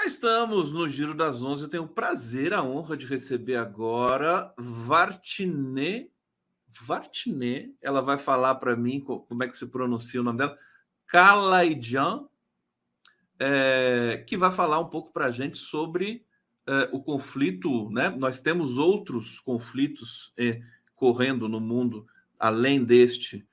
Estamos no Giro das 11. Eu tenho o prazer, a honra de receber agora Vartine. Vartine, ela vai falar para mim como é que se pronuncia o nome dela. Kalaidjan, que vai falar um pouco para a gente sobre o conflito, né? Nós temos outros conflitos correndo no mundo, além deste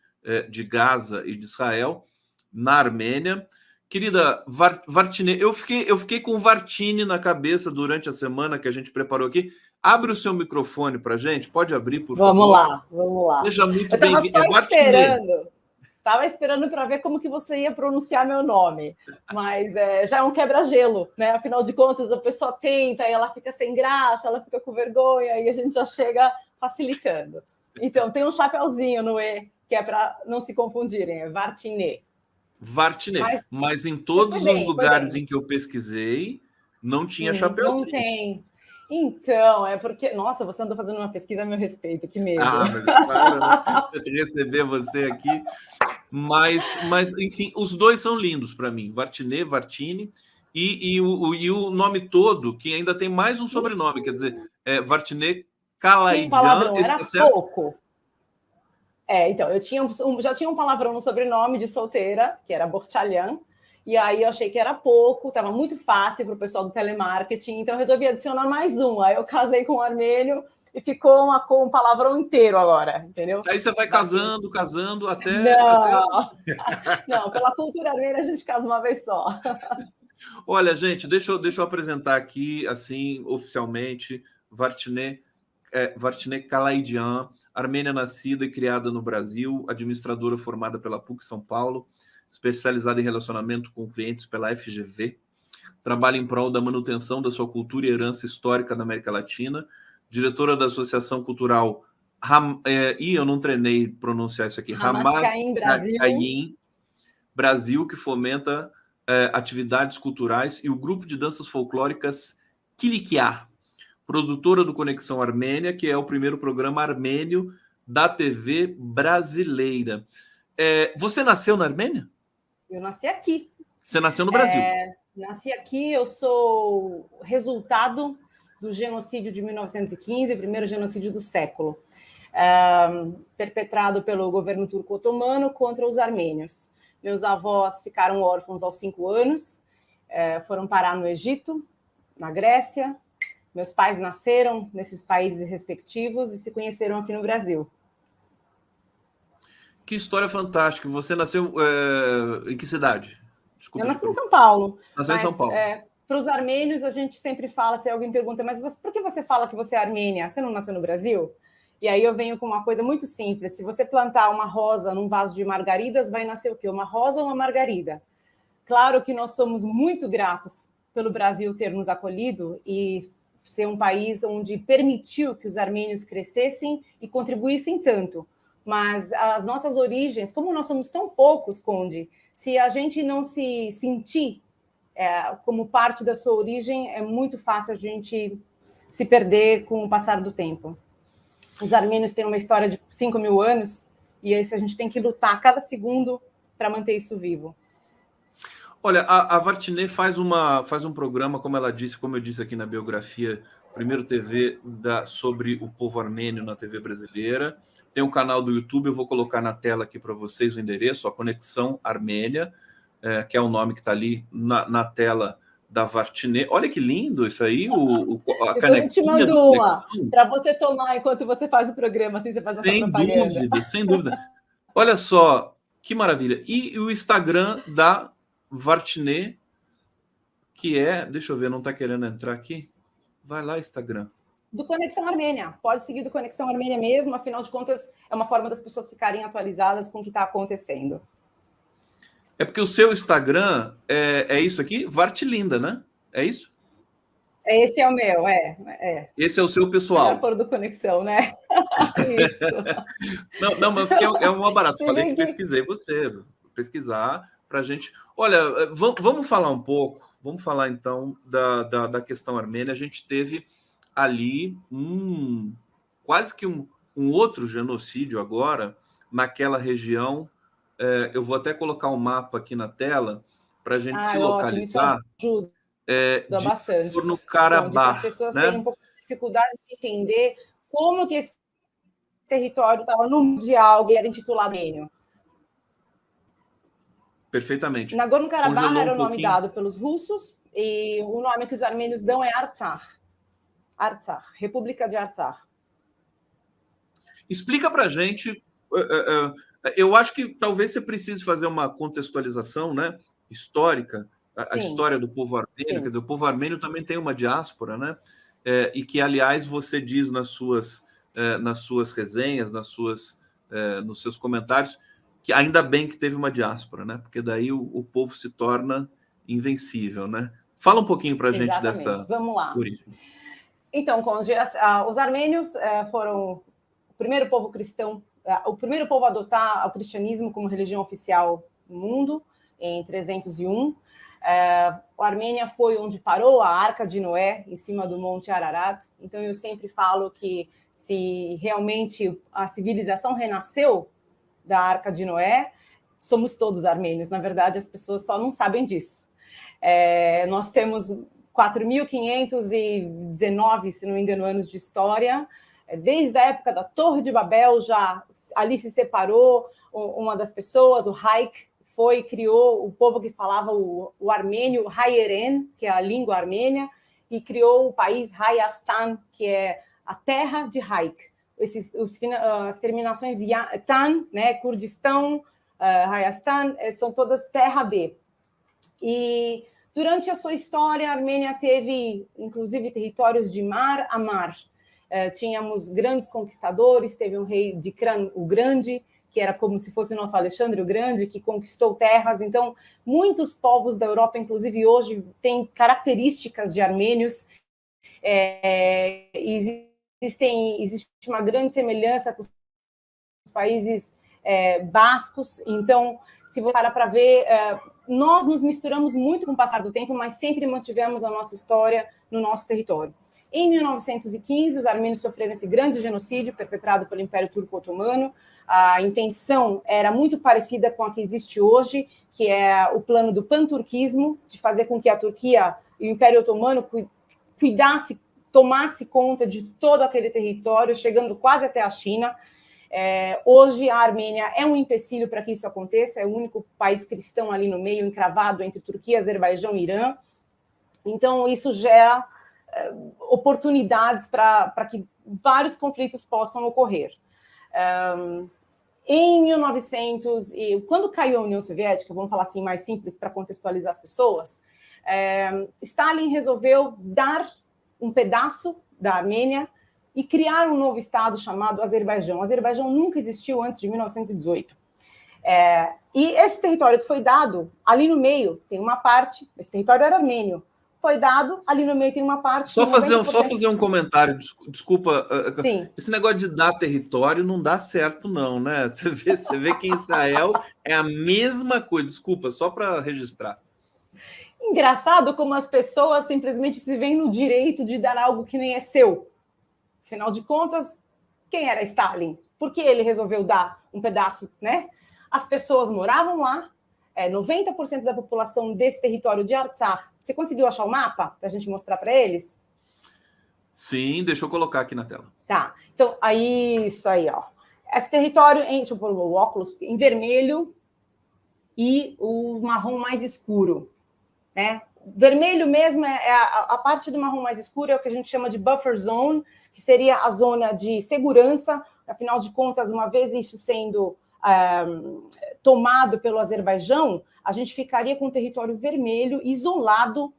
de Gaza e de Israel, na Armênia. Querida Vartine, eu fiquei com Vartine na cabeça durante a semana que a gente preparou aqui. Abre o seu microfone para a gente, pode abrir, por favor. Vamos lá. Seja muito eu estava bem-vindo. só esperando. Estava esperando para ver como que você ia pronunciar meu nome, mas já é um quebra-gelo, né? Afinal de contas, a pessoa tenta e ela fica sem graça, ela fica com vergonha e a gente já chega facilitando. Então, tem um chapeuzinho no E, que é para não se confundirem, é Vartine. Vartine, mas em todos os lugares em que eu pesquisei, não tinha chapeuzinho. Não tem. Então, é porque... Nossa, você andou fazendo uma pesquisa a meu respeito, que medo. Mas claro, né? De receber você aqui. Mas, enfim, os dois são lindos para mim. Vartine, Vartine, e o nome todo, que ainda tem mais um sobrenome, quer dizer, Vartine Kalaidjan. Era pouco. Então, eu já tinha um palavrão no sobrenome de solteira, que era Borchalhan, e aí eu achei que era pouco, estava muito fácil para o pessoal do telemarketing, então eu resolvi adicionar mais um. Aí eu casei com um armênio e ficou com um palavrão inteiro agora, entendeu? Aí você vai casando até... Não, pela cultura armênia a gente casa uma vez só. Olha, gente, deixa eu apresentar aqui, assim, oficialmente, Vartine Kalaidjan, armênia nascida e criada no Brasil, administradora formada pela PUC São Paulo, especializada em relacionamento com clientes pela FGV, trabalha em prol da manutenção da sua cultura e herança histórica da América Latina, diretora da Associação Cultural eu não treinei pronunciar isso aqui, Hamaskaim Brasil, que fomenta atividades culturais, e o grupo de danças folclóricas Kilikia, produtora do Conexão Armênia, que é o primeiro programa armênio da TV brasileira. Você nasceu na Armênia? Eu nasci aqui. Você nasceu no Brasil? Nasci aqui, eu sou resultado do genocídio de 1915, o primeiro genocídio do século, perpetrado pelo governo turco-otomano contra os armênios. Meus avós ficaram órfãos aos 5 anos, foram parar no Egito, na Grécia. Meus pais nasceram nesses países respectivos e se conheceram aqui no Brasil. Que história fantástica. Você nasceu em que cidade? Desculpa, eu nasci em São Paulo. Nasceu em São Paulo. Para os armênios, a gente sempre fala, se alguém pergunta, mas por que você fala que você é armênia? Você não nasceu no Brasil? E aí eu venho com uma coisa muito simples. Se você plantar uma rosa num vaso de margaridas, vai nascer o quê? Uma rosa ou uma margarida? Claro que nós somos muito gratos pelo Brasil ter nos acolhido e ser um país onde permitiu que os armênios crescessem e contribuíssem tanto. Mas as nossas origens, como nós somos tão poucos, Conde, se a gente não se sentir como parte da sua origem, é muito fácil a gente se perder com o passar do tempo. Os armênios têm uma história de 5.000 anos e a gente tem que lutar cada segundo para manter isso vivo. Olha, a Vartine faz um programa, como eu disse aqui na biografia, primeiro TV sobre o povo armênio na TV brasileira. Tem um canal do YouTube, eu vou colocar na tela aqui para vocês o endereço, a Conexão Armênia, que é o nome que está ali na tela da Vartine. Olha que lindo isso aí, a canequinha. Eu te mando uma para você tomar enquanto você faz o programa, assim você faz essa propaganda. Sem dúvida. Olha só, que maravilha. E o Instagram da Vartine, que deixa eu ver, não está querendo entrar aqui? Vai lá, Instagram. Do Conexão Armênia. Pode seguir do Conexão Armênia mesmo, afinal de contas, é uma forma das pessoas ficarem atualizadas com o que está acontecendo. É porque o seu Instagram é isso aqui? Vartilinda, né? É isso? Esse é o meu, Esse é o seu pessoal. É por do Conexão, né? Isso. Não, mas que é um barato. Falei que pesquisei você. Pesquisar para a gente... Olha, vamos falar um pouco, vamos falar então da questão armênia. A gente teve ali quase que um outro genocídio agora naquela região. Eu vou até colocar um mapa aqui na tela para a gente se localizar. Ótimo, isso ajuda. bastante. No Karabakh, as pessoas né? terem um pouco de dificuldade de entender como que esse território estava no Mundial e era intitulado Armênio. Perfeitamente. Nagorno-Karabakh era o nome dado pelos russos e o nome que os armênios dão é Artsakh. Artsakh, República de Artsakh. Explica para a gente. Eu acho que talvez você precise fazer uma contextualização, né, histórica, a história do povo armênio. Quer dizer, o povo armênio também tem uma diáspora, né? E que, aliás, você diz nas suas resenhas, nos seus comentários, que ainda bem que teve uma diáspora, né? Porque daí o povo se torna invencível, né? Fala um pouquinho para a gente dessa Vamos lá. origem. Então, os armênios foram o primeiro povo cristão, o primeiro povo a adotar o cristianismo como religião oficial no mundo, em 301. A Armênia foi onde parou a Arca de Noé, em cima do Monte Ararat. Então, eu sempre falo que se realmente a civilização renasceu da Arca de Noé, somos todos armênios. Na verdade, as pessoas só não sabem disso. Nós temos 4.519, se não me engano, anos de história. Desde a época da Torre de Babel, já ali se separou uma das pessoas, o Haik, criou o povo que falava o armênio, Hayeren, que é a língua armênia, e criou o país Hayastan, que é a terra de Haik. As terminações Tan, né, Kurdistão, Hayastan, são todas terra de. E durante a sua história, a Armênia teve, inclusive, territórios de mar a mar. Tínhamos grandes conquistadores, teve um rei de Kran o Grande, que era como se fosse o nosso Alexandre o Grande, que conquistou terras. Então, muitos povos da Europa, inclusive hoje, têm características de armênios. Existe uma grande semelhança com os países bascos. Então, se você parar para ver, nós nos misturamos muito com o passar do tempo, mas sempre mantivemos a nossa história no nosso território. Em 1915, os armênios sofreram esse grande genocídio perpetrado pelo Império Turco-Otomano. A intenção era muito parecida com a que existe hoje, que é o plano do panturquismo, de fazer com que a Turquia e o Império Otomano tomasse conta de todo aquele território, chegando quase até a China. Hoje, a Armênia é um empecilho para que isso aconteça, é o único país cristão ali no meio, encravado entre Turquia, Azerbaijão e Irã. Então, isso gera oportunidades para que vários conflitos possam ocorrer. Em 1900, quando caiu a União Soviética, vamos falar assim mais simples para contextualizar as pessoas, Stalin resolveu dar um pedaço da Armênia e criar um novo estado chamado Azerbaijão. O Azerbaijão nunca existiu antes de 1918. E esse território que foi dado, ali no meio tem uma parte, esse território era armênio, foi dado, ali no meio tem uma parte... Só fazer um comentário, desculpa. Sim. Esse negócio de dar território não dá certo não, né? Você vê que em Israel é a mesma coisa. Desculpa, só para registrar. Engraçado como as pessoas simplesmente se veem no direito de dar algo que nem é seu. Afinal de contas, quem era Stalin? Por que ele resolveu dar um pedaço, né? As pessoas moravam lá, 90% da população desse território de Artsakh. Você conseguiu achar o mapa para a gente mostrar para eles? Sim, deixa eu colocar aqui na tela. Tá, então, isso aí, ó. Esse território, deixa eu pôr o óculos, em vermelho e o marrom mais escuro, né? Vermelho mesmo a parte do marrom mais escuro é o que a gente chama de buffer zone, que seria a zona de segurança. Afinal de contas, uma vez isso sendo tomado pelo Azerbaijão, a gente ficaria com um território vermelho isolado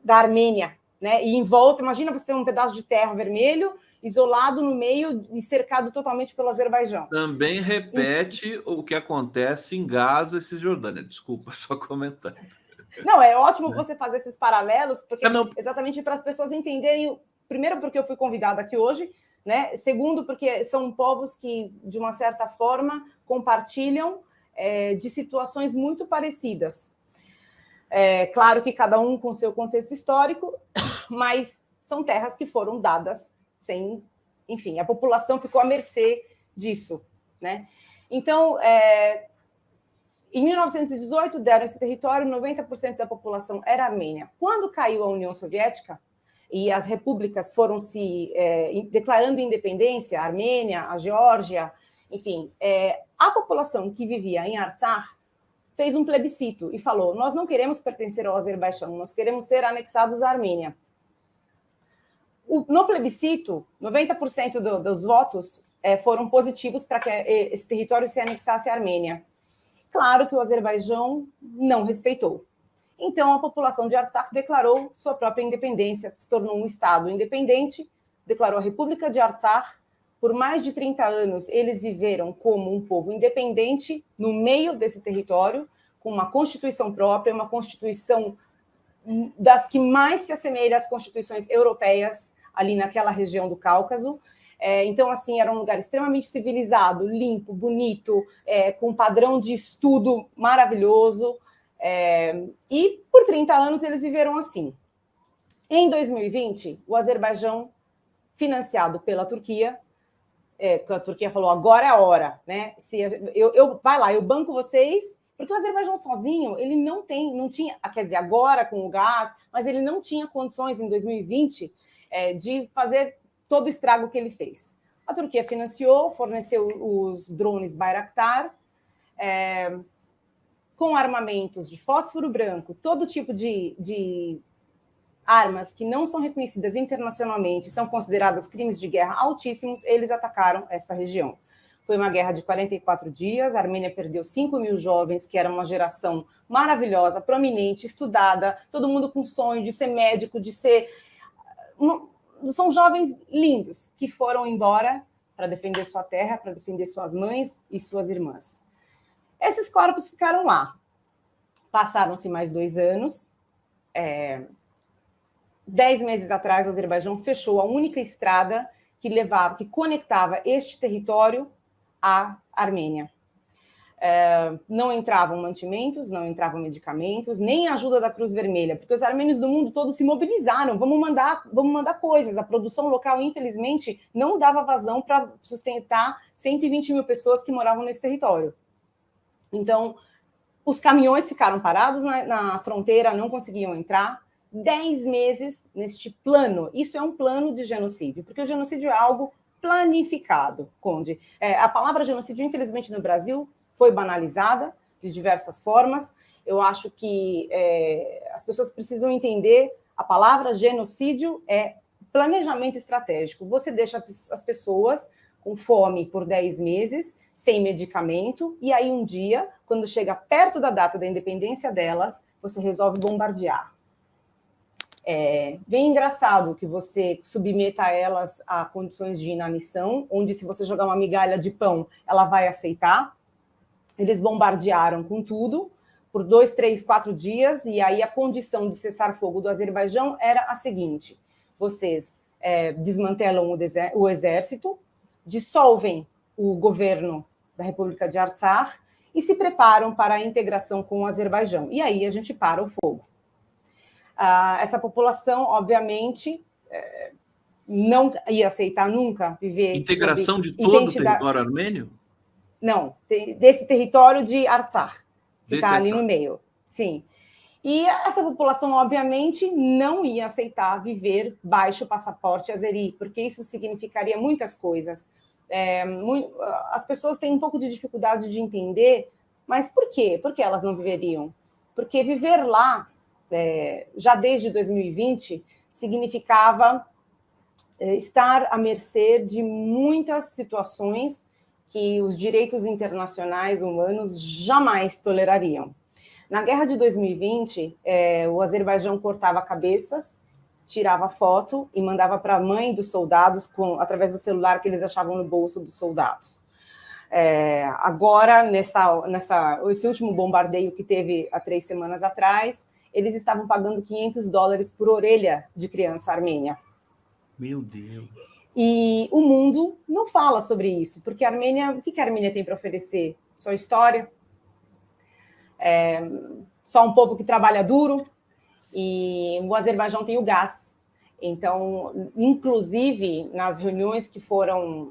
da Armênia, né? E em volta, imagina você ter um pedaço de terra vermelho isolado no meio e cercado totalmente pelo Azerbaijão. Também repete o que acontece em Gaza e Cisjordânia. Desculpa, só comentando. Não, é ótimo você fazer esses paralelos, porque exatamente para as pessoas entenderem, primeiro porque eu fui convidada aqui hoje, né? Segundo, porque são povos que, de uma certa forma, compartilham de situações muito parecidas. Claro que cada um com seu contexto histórico, mas são terras que foram dadas sem... Enfim, a população ficou à mercê disso, né? Então, Em 1918, deram esse território, 90% da população era armênia. Quando caiu a União Soviética e as repúblicas foram se declarando independência, a Armênia, a Geórgia, enfim, a população que vivia em Artsakh fez um plebiscito e falou: nós não queremos pertencer ao Azerbaijão, nós queremos ser anexados à Armênia. No plebiscito, 90% dos votos foram positivos para que esse território se anexasse à Armênia. Claro que o Azerbaijão não respeitou. Então, a população de Artsakh declarou sua própria independência, se tornou um Estado independente, declarou a República de Artsakh. Por mais de 30 anos, eles viveram como um povo independente no meio desse território, com uma constituição própria, uma constituição das que mais se assemelha às constituições europeias, ali naquela região do Cáucaso. Então, assim, era um lugar extremamente civilizado, limpo, bonito, com um padrão de estudo maravilhoso. E por 30 anos eles viveram assim. Em 2020, o Azerbaijão, financiado pela Turquia, a Turquia falou: agora é a hora, né? Vai lá, eu banco vocês, porque o Azerbaijão sozinho, ele não tinha, quer dizer, agora com o gás, mas ele não tinha condições em 2020 de fazer todo o estrago que ele fez. A Turquia financiou, forneceu os drones Bayraktar, com armamentos de fósforo branco, todo tipo de armas que não são reconhecidas internacionalmente, são consideradas crimes de guerra altíssimos, eles atacaram essa região. Foi uma guerra de 44 dias, a Armênia perdeu 5.000 jovens, que era uma geração maravilhosa, prominente, estudada, todo mundo com sonho de ser médico, de ser... São jovens lindos que foram embora para defender sua terra, para defender suas mães e suas irmãs. Esses corpos ficaram lá. Passaram-se mais 2 anos. 10 meses atrás, o Azerbaijão fechou a única estrada que conectava este território à Armênia. Não entravam mantimentos, não entravam medicamentos, nem ajuda da Cruz Vermelha, porque os armênios do mundo todo se mobilizaram, vamos mandar coisas. A produção local, infelizmente, não dava vazão para sustentar 120 mil pessoas que moravam nesse território. Então, os caminhões ficaram parados na fronteira, não conseguiam entrar. 10 meses neste plano. Isso é um plano de genocídio, porque o genocídio é algo planificado, Conde. A palavra genocídio, infelizmente, no Brasil, foi banalizada de diversas formas. Eu acho que as pessoas precisam entender: a palavra genocídio é planejamento estratégico. Você deixa as pessoas com fome por 10 meses, sem medicamento, e aí um dia, quando chega perto da data da independência delas, você resolve bombardear. Bem engraçado que você submeta elas a condições de inanição, onde se você jogar uma migalha de pão, ela vai aceitar. Eles bombardearam com tudo por 2, 3, 4 dias, e aí a condição de cessar-fogo do Azerbaijão era a seguinte: vocês desmantelam o exército, dissolvem o governo da República de Artsakh e se preparam para a integração com o Azerbaijão. E aí a gente para o fogo. Essa população, obviamente, não ia aceitar nunca viver... Integração de todo o território armênio? Não, desse território de Artsakh, que está ali no meio. Sim. E essa população, obviamente, não ia aceitar viver baixo o passaporte azeri, porque isso significaria muitas coisas. As pessoas têm um pouco de dificuldade de entender, mas por quê? Por que elas não viveriam? Porque viver lá, já desde 2020, significava estar à mercê de muitas situações que os direitos internacionais humanos jamais tolerariam. Na guerra de 2020, o Azerbaijão cortava cabeças, tirava foto e mandava para a mãe dos soldados através do celular que eles achavam no bolso dos soldados. Agora, esse último bombardeio que teve há 3 semanas atrás, eles estavam pagando $500 por orelha de criança armênia. Meu Deus! E o mundo não fala sobre isso, porque o que a Armênia tem para oferecer? Só história, só um povo que trabalha duro, e o Azerbaijão tem o gás. Então, inclusive, nas reuniões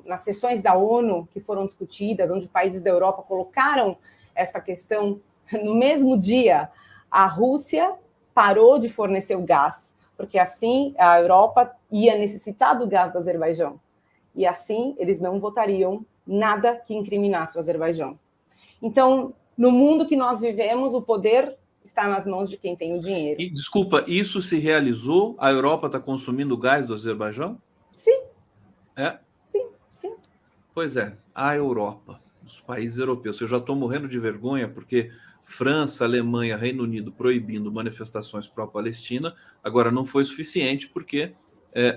nas sessões da ONU que foram discutidas, onde países da Europa colocaram esta questão no mesmo dia, a Rússia parou de fornecer o gás, porque assim a Europa ia necessitar do gás do Azerbaijão. E assim eles não votariam nada que incriminasse o Azerbaijão. Então, no mundo que nós vivemos, o poder está nas mãos de quem tem o dinheiro. E, desculpa, isso se realizou? A Europa está consumindo gás do Azerbaijão? Sim. É? Sim, sim. Pois é, a Europa, os países europeus. Eu já estou morrendo de vergonha porque França, Alemanha, Reino Unido proibindo manifestações pró-Palestina, agora não foi suficiente porque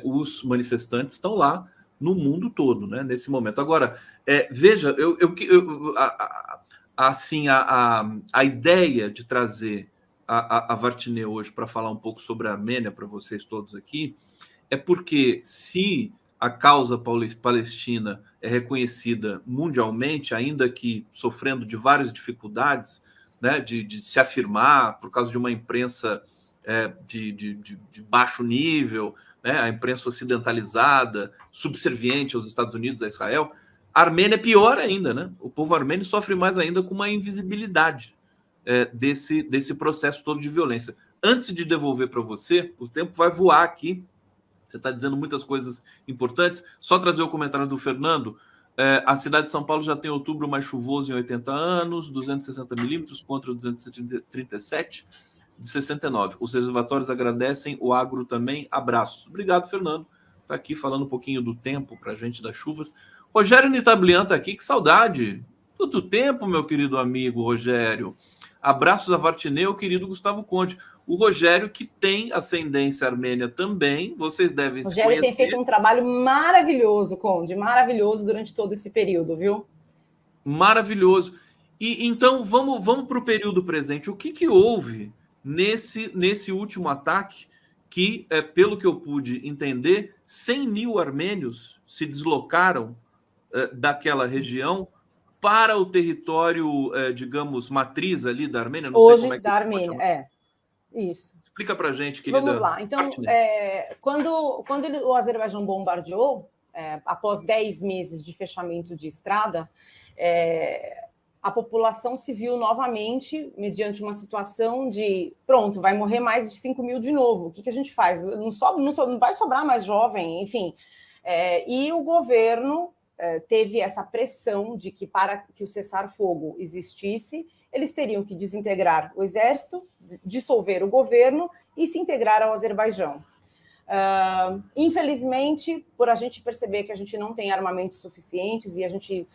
os manifestantes estão lá no mundo todo, né, nesse momento. Agora, veja, assim, a ideia de trazer a Vartinê hoje para falar um pouco sobre a Armênia para vocês todos aqui é porque se a causa palestina é reconhecida mundialmente, ainda que sofrendo de várias dificuldades, né, de se afirmar por causa de uma imprensa de baixo nível, né, a imprensa ocidentalizada, subserviente aos Estados Unidos, a Israel. A Armênia é pior ainda, né? O povo armênio sofre mais ainda com uma invisibilidade desse processo todo de violência. Antes de devolver para você, o tempo vai voar aqui. Você está dizendo muitas coisas importantes. Só trazer o comentário do Fernando. A cidade de São Paulo já tem outubro mais chuvoso em 80 anos, 260 milímetros contra 237 de 69. Os reservatórios agradecem, o agro também. Abraços. Obrigado, Fernando. Está aqui falando um pouquinho do tempo para a gente das chuvas. Rogério Nitablian está aqui, que saudade. Quanto tempo, meu querido amigo Rogério. Abraços a Vartineu, querido Gustavo Conte. O Rogério, que tem ascendência armênia também, vocês devem se conhecer. O Rogério tem feito um trabalho maravilhoso, Conde, maravilhoso durante todo esse período, viu? Maravilhoso. E então, vamos para o período presente. O que houve nesse último ataque que, pelo que eu pude entender, 100 mil armênios se deslocaram daquela região para o território, digamos, matriz ali da Armênia? Não Hoje, sei como é que da Armênia, isso. Explica para a gente, querida. Vamos lá. Então, quando o Azerbaijão bombardeou, após 10 meses de fechamento de estrada, a população se viu novamente mediante uma situação de, pronto, vai morrer mais de 5 mil de novo. O que a gente faz? Não vai sobrar mais jovem, enfim. E o governo teve essa pressão de que, para que o cessar-fogo existisse, eles teriam que desintegrar o exército, dissolver o governo e se integrar ao Azerbaijão. Infelizmente, por a gente perceber que a gente não tem armamentos suficientes e a gente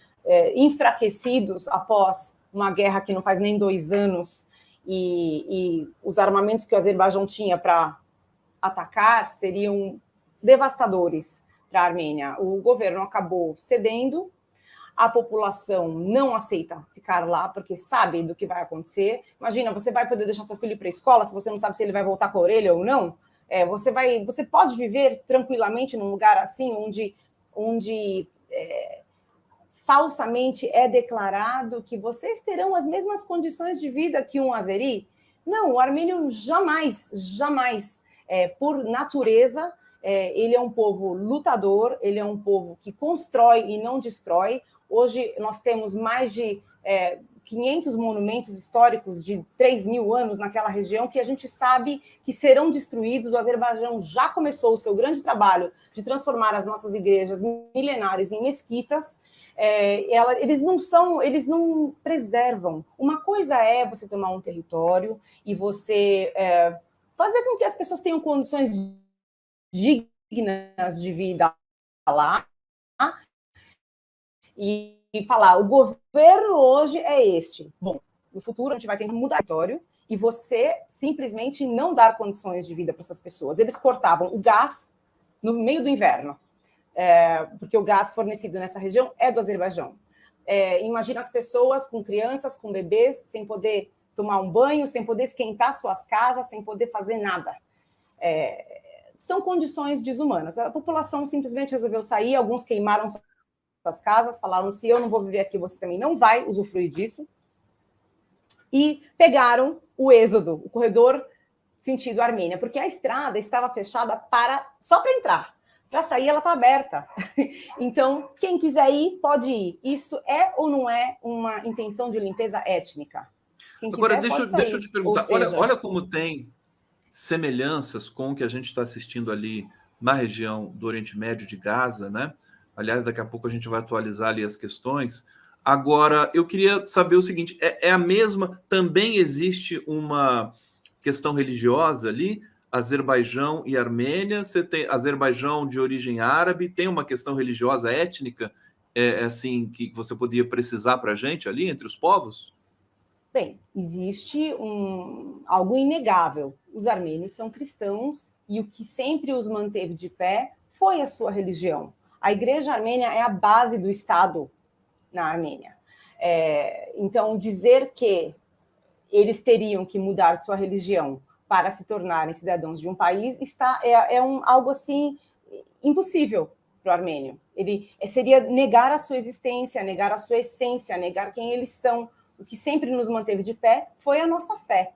enfraquecidos após uma guerra que não faz nem 2 anos e os armamentos que o Azerbaijão tinha para atacar seriam devastadores para a Armênia. O governo acabou cedendo, a população não aceita ficar lá porque sabe do que vai acontecer. Imagina, você vai poder deixar seu filho para a escola se você não sabe se ele vai voltar com a orelha ou não? Você pode viver tranquilamente num lugar assim, onde falsamente é declarado que vocês terão as mesmas condições de vida que um azeri? Não, o armênio jamais, por natureza, ele é um povo lutador, ele é um povo que constrói e não destrói. Hoje nós temos mais de 500 monumentos históricos de 3 mil anos naquela região que a gente sabe que serão destruídos. O Azerbaijão já começou o seu grande trabalho de transformar as nossas igrejas milenares em mesquitas. Eles não preservam. Uma coisa é você tomar um território e você fazer com que as pessoas tenham condições dignas de vida lá e falar, o governo hoje é este. Bom, no futuro a gente vai ter que mudar o território e você simplesmente não dar condições de vida para essas pessoas. Eles cortavam o gás no meio do inverno, porque o gás fornecido nessa região é do Azerbaijão. Imagina as pessoas com crianças, com bebês, sem poder tomar um banho, sem poder esquentar suas casas, sem poder fazer nada. São condições desumanas. A população simplesmente resolveu sair, alguns queimaram suas casas, falaram, se eu não vou viver aqui, você também não vai usufruir disso. E pegaram o êxodo, o corredor sentido Armênia, porque a estrada estava fechada só para entrar. Para sair, ela está aberta. Então, quem quiser ir, pode ir. Isso é ou não é uma intenção de limpeza étnica? Quem Agora, quiser pode deixa eu sair. te perguntar, Ou seja, olha como tem semelhanças com o que a gente está assistindo ali na região do Oriente Médio de Gaza, né? Aliás, daqui a pouco a gente vai atualizar ali as questões. Agora, eu queria saber o seguinte: é a mesma? Também existe uma questão religiosa ali? Azerbaijão e Armênia, você tem Azerbaijão de origem árabe, tem uma questão religiosa étnica, assim, que você poderia precisar para a gente ali entre os povos? bem, existe algo inegável. Os armênios são cristãos e o que sempre os manteve de pé foi a sua religião. A Igreja Armênia é a base do Estado na Armênia. Então, dizer que eles teriam que mudar sua religião para se tornarem cidadãos de um país algo assim impossível para o armênio. Ele seria negar a sua existência, negar a sua essência, negar quem eles são. O que sempre nos manteve de pé foi a nossa fé.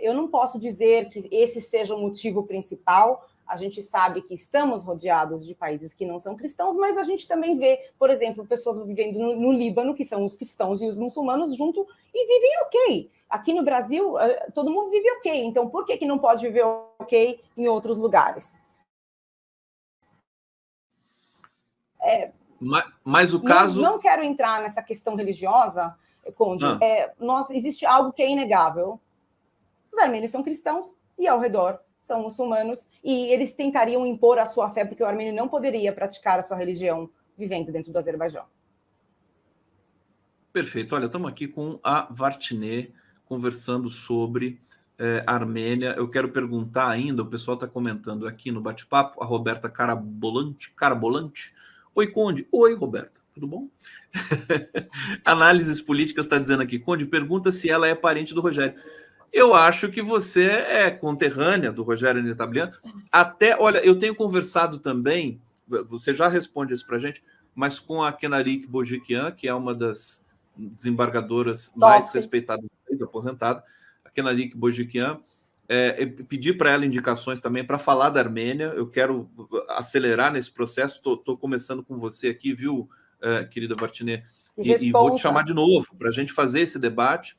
Eu não posso dizer que esse seja o motivo principal. A gente sabe que estamos rodeados de países que não são cristãos, mas a gente também vê, por exemplo, pessoas vivendo no Líbano, que são os cristãos e os muçulmanos junto, e vivem ok. Aqui no Brasil, todo mundo vive ok. Então, por que não pode viver ok em outros lugares? Mas o caso... Não quero entrar nessa questão religiosa, Conde. Existe algo que é inegável. Os armênios são cristãos e ao redor são muçulmanos, e eles tentariam impor a sua fé, porque o armênio não poderia praticar a sua religião vivendo dentro do Azerbaijão. Perfeito. Olha, estamos aqui com a Vartine conversando sobre Armênia. Eu quero perguntar ainda, o pessoal está comentando aqui no bate-papo, a Roberta Carabolante. Oi, Conde. Oi, Roberta. Tudo bom? Análises políticas está dizendo aqui. Conde, pergunta se ela é parente do Rogério. Eu acho que você é conterrânea do Rogério Netablian. Até, olha, eu tenho conversado também, você já responde isso para a gente, mas com a Kenarik Bojikian, que é uma das desembargadoras mais respeitadas do país, aposentada, a Kenarik Bojikian, pedi para ela indicações também para falar da Armênia. Eu quero acelerar nesse processo. Estou começando com você aqui, viu, querida Vartine? E vou te chamar de novo para a gente fazer esse debate.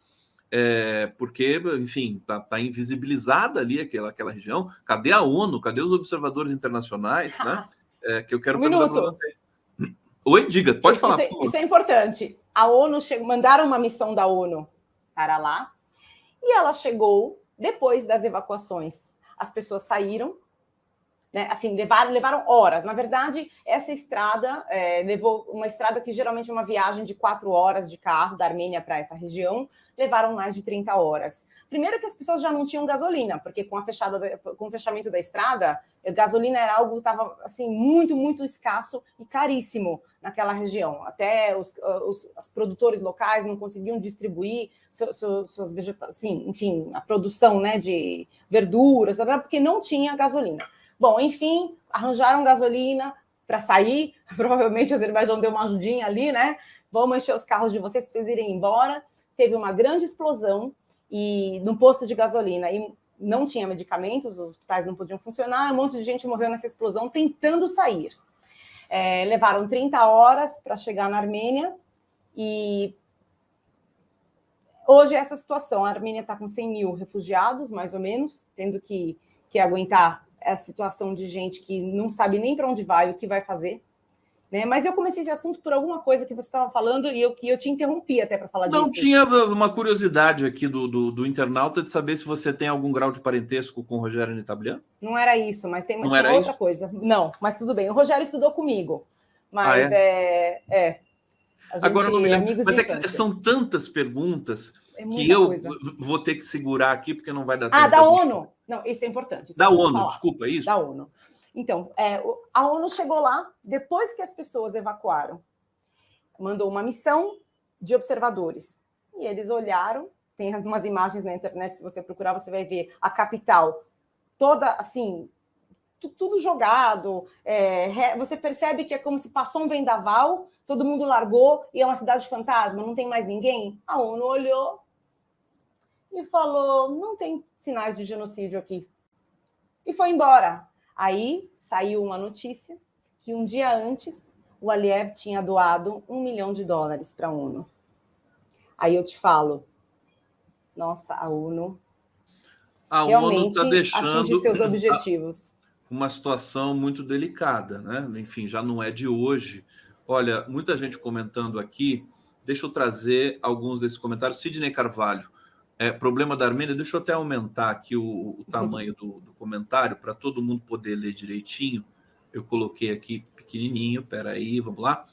Porque, enfim, tá invisibilizada ali aquela região. Cadê a ONU? Cadê os observadores internacionais? Né? Que eu quero perguntar para você. Oi, diga, pode falar. Isso é importante. A ONU mandaram uma missão da ONU para lá, e ela chegou depois das evacuações. As pessoas saíram, né? Assim, levaram horas. Na verdade, essa estrada levou uma estrada que geralmente é uma viagem de 4 horas de carro da Armênia para essa região, levaram mais de 30 horas. Primeiro que as pessoas já não tinham gasolina, porque com o fechamento da estrada, a gasolina era algo que estava assim, muito, muito escasso e caríssimo naquela região. Até os produtores locais não conseguiam distribuir suas vegetações, enfim, a produção, né, de verduras, porque não tinha gasolina. Bom, enfim, arranjaram gasolina para sair. Provavelmente o Azerbaijão deu uma ajudinha ali, né? Vamos encher os carros de vocês para vocês irem embora. Teve uma grande explosão no posto de gasolina e não tinha medicamentos, os hospitais não podiam funcionar, um monte de gente morreu nessa explosão tentando sair. Levaram 30 horas para chegar na Armênia e hoje é essa situação. A Armênia está com 100 mil refugiados, mais ou menos, tendo que aguentar a situação de gente que não sabe nem para onde vai, o que vai fazer. Né? Mas eu comecei esse assunto por alguma coisa que você estava falando e eu te interrompi até para falar disso. Não, tinha uma curiosidade aqui do internauta de saber se você tem algum grau de parentesco com o Rogério Netablian. Não era isso, mas tinha outra coisa. Não, mas tudo bem. O Rogério estudou comigo. Mas Agora eu não me lembro. Mas são tantas perguntas que eu vou ter que segurar aqui, porque não vai dar tempo. Da ONU. Não, isso é importante. Da ONU, desculpa, é isso? Da ONU. Então, a ONU chegou lá, depois que as pessoas evacuaram, mandou uma missão de observadores. E eles olharam, tem umas imagens na internet, se você procurar, você vai ver a capital toda, assim, tudo jogado. Você percebe que é como se passou um vendaval, todo mundo largou e é uma cidade fantasma, não tem mais ninguém. A ONU olhou e falou, não tem sinais de genocídio aqui. E foi embora. Aí saiu uma notícia que um dia antes o Aliyev tinha doado $1 milhão para a ONU. Aí eu te falo, Nossa, a ONU A realmente ONU está deixando atinge seus objetivos. uma situação muito delicada, né? Enfim, já não é de hoje. Olha, muita gente comentando aqui. Deixa eu trazer alguns desses comentários. Sidney Carvalho, problema da Armênia. Deixa eu até aumentar aqui o tamanho do comentário para todo mundo poder ler direitinho. Eu coloquei aqui pequenininho. Espera aí, vamos lá.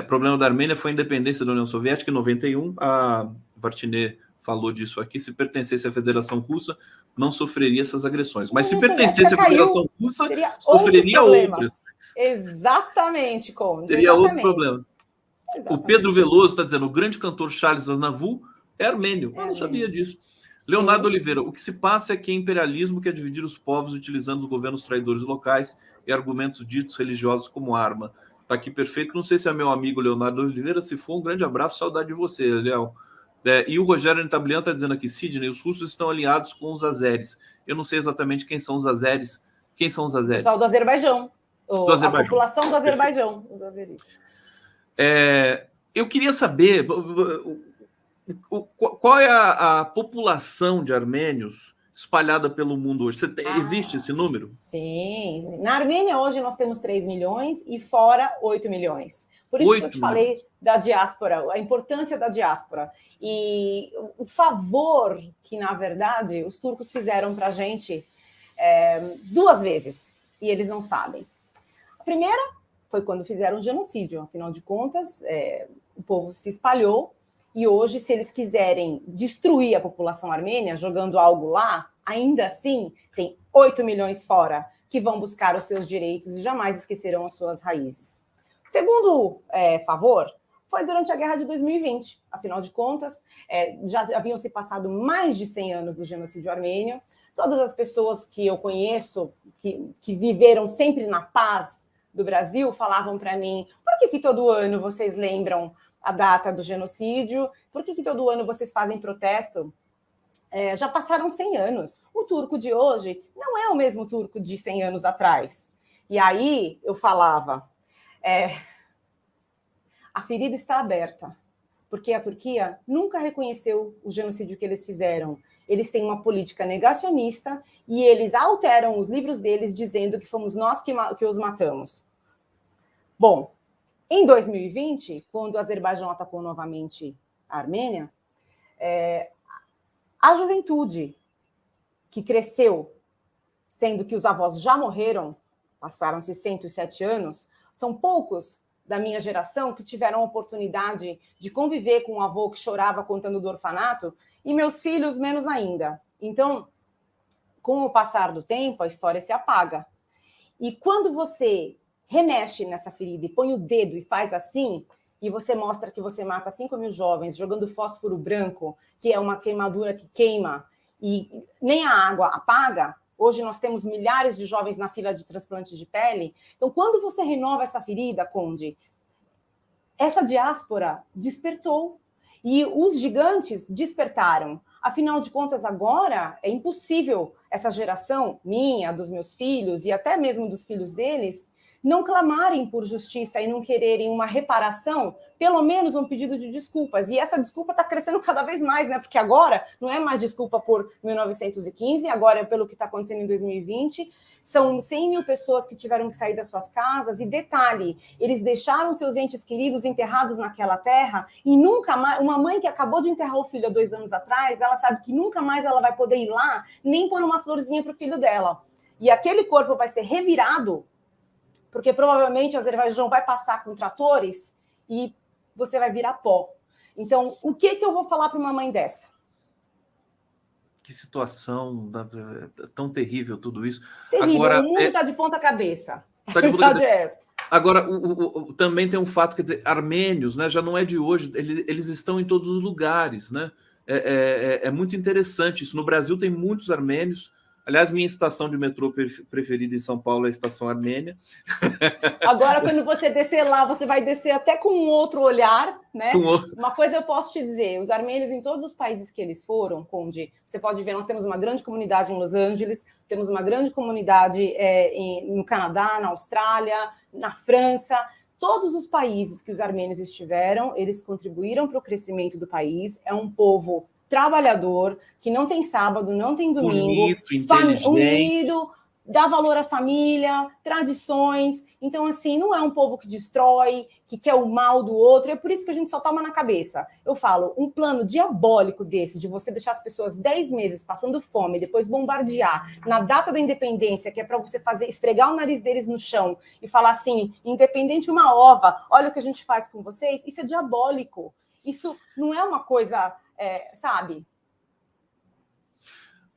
Problema da Armênia foi a independência da União Soviética em 91. A Vartinet falou disso aqui. Se pertencesse à Federação Russa, não sofreria essas agressões. Mas se pertencesse à Federação Russa, sofreria outras. Exatamente, Conde. Teria outro problema. Exatamente. O Pedro Veloso está dizendo: o grande cantor Charles Aznavour é armênio. Eu não sabia disso. Leonardo Oliveira: o que se passa é que é imperialismo quer dividir os povos utilizando os governos traidores locais e argumentos ditos religiosos como arma. Está aqui perfeito. Não sei se é meu amigo Leonardo Oliveira. Se for, um grande abraço, saudade de você, Léo. E o Rogério Ntablian está dizendo aqui: Sidney, os russos estão alinhados com os azeres. Eu não sei exatamente quem são os azeres. Quem são os azeres? O pessoal do Azerbaijão. A população do Azerbaijão. Os azeris. Eu queria saber qual é a população de armênios espalhada pelo mundo hoje. Existe esse número? Sim. Na Armênia, hoje, nós temos 3 milhões e fora 8 milhões. Por isso que eu te falei da diáspora, a importância da diáspora. E o favor que, na verdade, os turcos fizeram para a gente 2 vezes. E eles não sabem. A primeira foi quando fizeram o genocídio. Afinal de contas, o povo se espalhou. E hoje, se eles quiserem destruir a população armênia, jogando algo lá, ainda assim, tem 8 milhões fora que vão buscar os seus direitos e jamais esquecerão as suas raízes. Segundo favor, foi durante a guerra de 2020. Afinal de contas, já haviam se passado mais de 100 anos do genocídio armênio. Todas as pessoas que eu conheço, que viveram sempre na paz do Brasil, falavam para mim: por que todo ano vocês lembram a data do genocídio? Por que todo ano vocês fazem protesto? Já passaram 100 anos. O turco de hoje não é o mesmo turco de 100 anos atrás. E aí eu falava, a ferida está aberta, porque a Turquia nunca reconheceu o genocídio que eles fizeram. Eles têm uma política negacionista e eles alteram os livros deles dizendo que fomos nós que os matamos. Bom, em 2020, quando o Azerbaijão atacou novamente a Armênia, a juventude que cresceu, sendo que os avós já morreram, passaram-se 107 anos, são poucos da minha geração que tiveram a oportunidade de conviver com um avô que chorava contando do orfanato, e meus filhos menos ainda. Então, com o passar do tempo, a história se apaga. E quando você remexe nessa ferida e põe o dedo e faz assim, e você mostra que você mata 5 mil jovens jogando fósforo branco, que é uma queimadura que queima, e nem a água apaga. Hoje nós temos milhares de jovens na fila de transplante de pele. Então, quando você renova essa ferida, Conde, essa diáspora despertou. E os gigantes despertaram. Afinal de contas, agora é impossível essa geração minha, dos meus filhos e até mesmo dos filhos deles, não clamarem por justiça e não quererem uma reparação, pelo menos um pedido de desculpas. E essa desculpa está crescendo cada vez mais, né? Porque agora não é mais desculpa por 1915, agora é pelo que está acontecendo em 2020. São 100 mil pessoas que tiveram que sair das suas casas. E detalhe, eles deixaram seus entes queridos enterrados naquela terra e nunca mais... Uma mãe que acabou de enterrar o filho há 2 anos atrás, ela sabe que nunca mais ela vai poder ir lá, nem pôr uma florzinha para o filho dela. E aquele corpo vai ser revirado, porque provavelmente o Azerbaijão vai passar com tratores e você vai virar pó. Então, o que eu vou falar para uma mãe dessa? Que situação tão terrível tudo isso. Terrível, agora, o mundo está de ponta cabeça. Tá de ponta cabeça. É essa. Agora, também tem um fato, quer dizer, armênios, né, já não é de hoje, eles estão em todos os lugares, né? É muito interessante isso. No Brasil tem muitos armênios. Aliás, minha estação de metrô preferida em São Paulo é a Estação Armênia. Agora, quando você descer lá, você vai descer até com um outro olhar, né? Uma coisa eu posso te dizer, os armênios em todos os países que eles foram, Conde, você pode ver, nós temos uma grande comunidade em Los Angeles, temos uma grande comunidade no Canadá, na Austrália, na França. Todos os países que os armênios estiveram, eles contribuíram para o crescimento do país. É um povo trabalhador, que não tem sábado, não tem domingo, bonito, inteligente, unido, dá valor à família, tradições. Então, assim, não é um povo que destrói, que quer o mal do outro. É por isso que a gente só toma na cabeça. Eu falo, um plano diabólico desse, de você deixar as pessoas 10 meses passando fome, depois bombardear na data da independência, que é para você fazer, esfregar o nariz deles no chão e falar assim, independente uma ova, olha o que a gente faz com vocês, isso é diabólico. Isso não é uma coisa, sabe?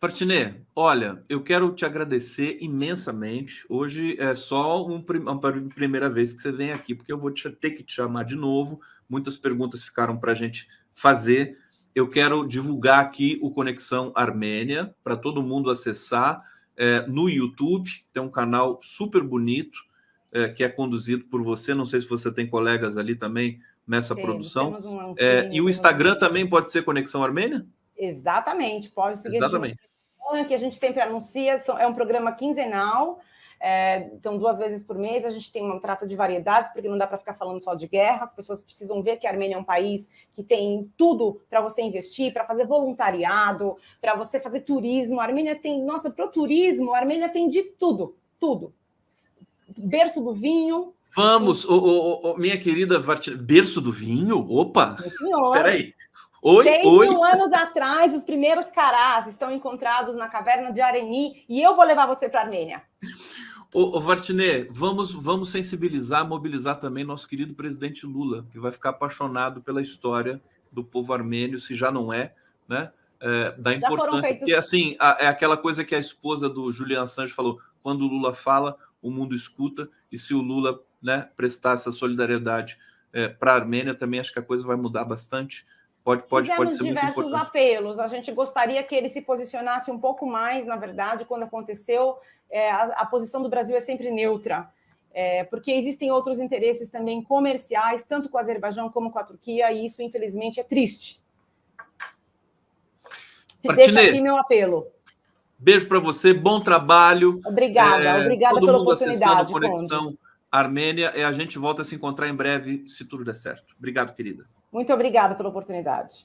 Vartinê, olha, eu quero te agradecer imensamente. Hoje é só uma primeira vez que você vem aqui, porque eu vou ter que te chamar de novo. Muitas perguntas ficaram para a gente fazer. Eu quero divulgar aqui o Conexão Armênia para todo mundo acessar no YouTube. Tem um canal super bonito que é conduzido por você. Não sei se você tem colegas ali também nessa produção. E o Instagram também pode ser Conexão Armênia? Exatamente, pode seguir. Exatamente. Que a gente sempre anuncia, é um programa quinzenal, então 2 vezes por mês a gente trata de variedades, porque não dá para ficar falando só de guerra, as pessoas precisam ver que a Armênia é um país que tem tudo para você investir, para fazer voluntariado, para você fazer turismo. A Armênia tem, para o turismo, a Armênia tem de tudo, tudo. Berço do vinho. Vamos, minha querida berço do vinho? Opa! Sim, senhor. Peraí. 6 mil anos atrás, os primeiros carás estão encontrados na caverna de Areni e eu vou levar você para a Armênia. Vartinê, vamos sensibilizar, mobilizar também nosso querido presidente Lula, que vai ficar apaixonado pela história do povo armênio, se já não é, né? Da importância. Porque, assim, é aquela coisa que a esposa do Julian Assange falou: quando o Lula fala, o mundo escuta, e se o Lula, né, prestar essa solidariedade para a Armênia, também acho que a coisa vai mudar bastante. Pode ser muito importante. Diversos apelos. A gente gostaria que ele se posicionasse um pouco mais, na verdade, quando aconteceu. A posição do Brasil é sempre neutra, porque existem outros interesses também comerciais, tanto com o Azerbaijão como com a Turquia, e isso, infelizmente, é triste. Deixa aqui meu apelo. Beijo para você, bom trabalho. Obrigada pela oportunidade. Conexão Armênia, e a gente volta a se encontrar em breve, se tudo der certo. Obrigado, querida. Muito obrigada pela oportunidade.